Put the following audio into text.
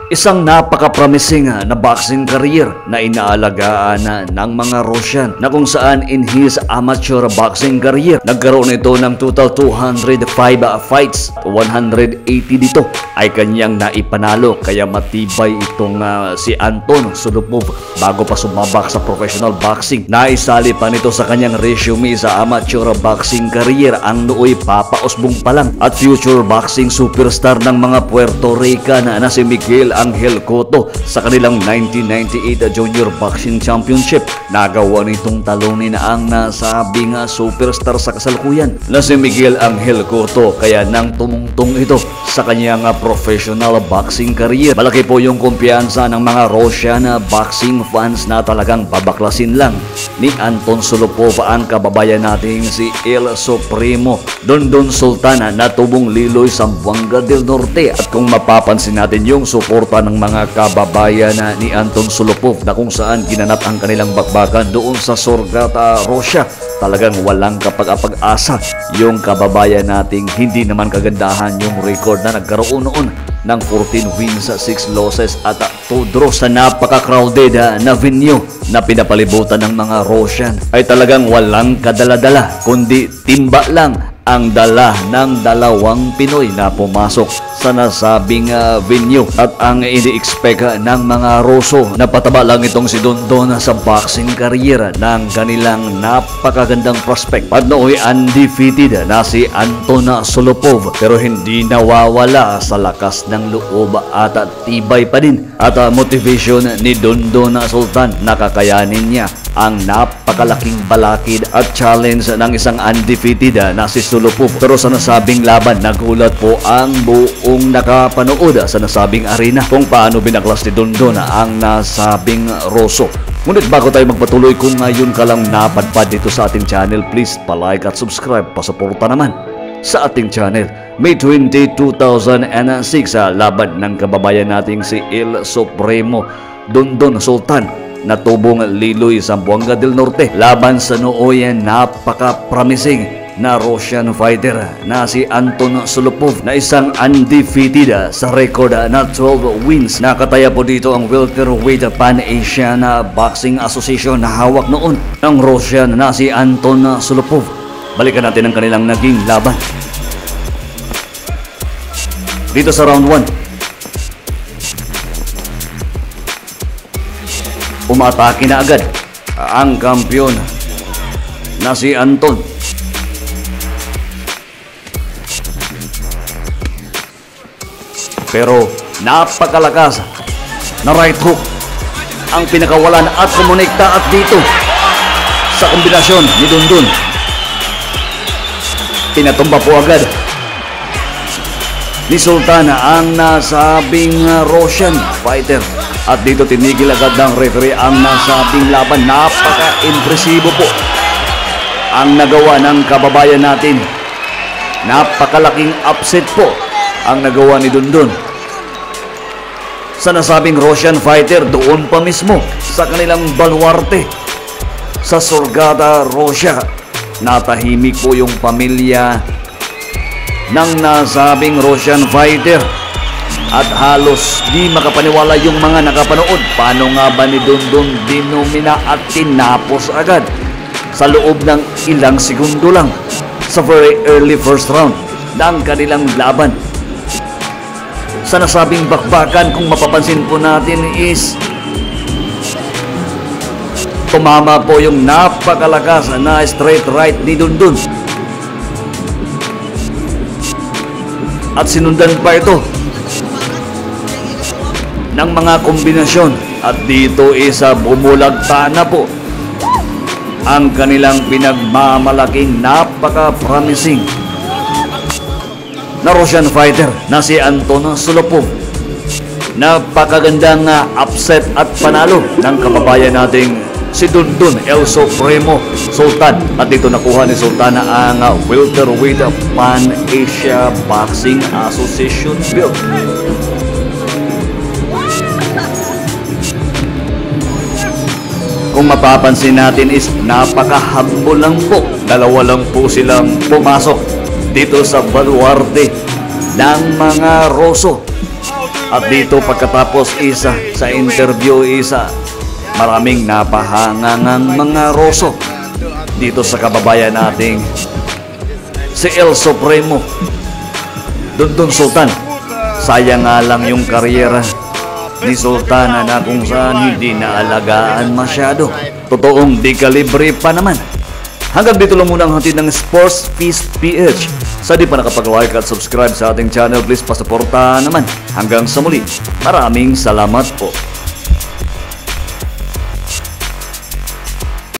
Isang napaka-promising na boxing career na inaalagaan ng mga Russian na kung saan in his amateur boxing career nagkaroon ito ng total 205 fights, 180 dito ay kanyang naipanalo, kaya matibay itong si Anton Sulupov bago pa sumabak sa professional boxing. Naisali pa nito sa kanyang resume sa amateur boxing career ang nooy papausbong pa lang at future boxing superstar ng mga Puerto Rican na si Miguel Angel Cotto sa kanilang 1998 Junior Boxing Championship. Nagawa nitong talunin ang nasabing superstar sa kasalukuyan na si Miguel Angel Cotto, kaya nang tumungtong ito sa kanyang professional boxing career. Malaki po yung kumpiyansa ng mga Russian boxing fans na talagang babaklasin lang ni Anton Sulupov ang kababayan nating si El Supremo Dondon Sultan na tubong Liloy Zamboanga del Norte. At kung mapapansin natin yung suporta ng mga kababayan ni Anton Sulupov na kung saan ginanap ang kanilang bakbakan doon sa Surgata, Russia, talagang walang kapag-asa yung kababayan nating hindi naman kagandahan yung record na nagkaroon noon ng 14 wins, 6 losses at 2 draws sa napaka-crowded na venue na pinapalibutan ng mga Russian. Ay talagang walang kadala-dala kundi timba lang ang dala ng dalawang Pinoy na pumasok sa nasabing venue. At ang ini-expect ng mga Ruso na pataba lang itong si Dondon sa boxing career ng kanilang napakagandang prospect. At nooy undefeated na si Anton Sulupov, pero hindi nawawala sa lakas ng loob at tibay pa din at motivation ni Dondon Sultan na kakayanin niya ang napakalaking balakid at challenge ng isang undefeated na si Sulupov. Pero sa nasabing laban, nagulat po ang buong nakapanood sa nasabing arena kung paano binaklas ni Dondon ang nasabing Ruso. Ngunit bago tayo magpatuloy, kung ngayon ka lang napadpad dito sa ating channel, please palike at subscribe, pasuporta naman sa ating channel. May 20, 2006 laban ng kababayan nating si El Supremo Dondon Sultan na tubong Liloy Zamboanga del Norte laban sa nooy napaka-promising na Russian fighter na si Anton Sulupov na isang undefeated sa record na 12 wins. Nakataya po dito ang welterweight Pan-Asian Boxing Association na hawak noon ng Russian na si Anton Sulupov. Balikan natin ang kanilang naging laban dito sa round 1. Umatake na agad ang kampiyon na si Anton. Pero napakalakas na right hook ang pinakawalan at kumonekta, at dito sa kombinasyon ni Dondon pinatumba po agad ni Sultan ang nasabing Russian fighter. At dito tinigil agad ng referee ang nasabing laban. Napaka-impresibo po ang nagawa ng kababayan natin. Napakalaking upset po ang nagawa ni Dondon sa nasabing Russian fighter doon pa mismo sa kanilang baluarte sa Surgata, Russia. Natahimik po yung pamilya ng nasabing Russian fighter. At halos di makapaniwala yung mga nakapanood. Paano nga ba ni Dondon dinomina at tinapos agad sa loob ng ilang segundo lang sa very early first round ng kanilang laban? Sa nasabing bakbakan, kung mapapansin po natin, is tumama po yung napakalakas na straight right ni Dondon at sinundan pa ito ng mga kombinasyon. At dito isa bumulagta na po ang kanilang pinagmamalaking napaka-promising na Russian fighter na si Anton Sulupov. Napakagandang upset at panalo ng kababayan nating si Dondon El Supremo Sultan. At dito nakuha ni Sultan ang welterweight Pan-Asia Boxing Association belt. Kung mapapansin natin is napaka-humble lang po. Dalawa lang po silang pumasok dito sa baluarte ng mga Ruso. At dito pagkatapos isa sa interview isa, maraming napahangangang mga roso dito sa kababayan nating si El Supremo Dundun Sultan. Sayang nga lang yung karyera ni Sultana na kung saan hindi naalagaan masyado. Totoong di kalibre pa naman. Hanggang dito lang muna ang hatid ng Sports Feast PH. Sa di pa nakapag-like at subscribe sa ating channel, please pasuporta naman. Hanggang sa muli, maraming salamat po.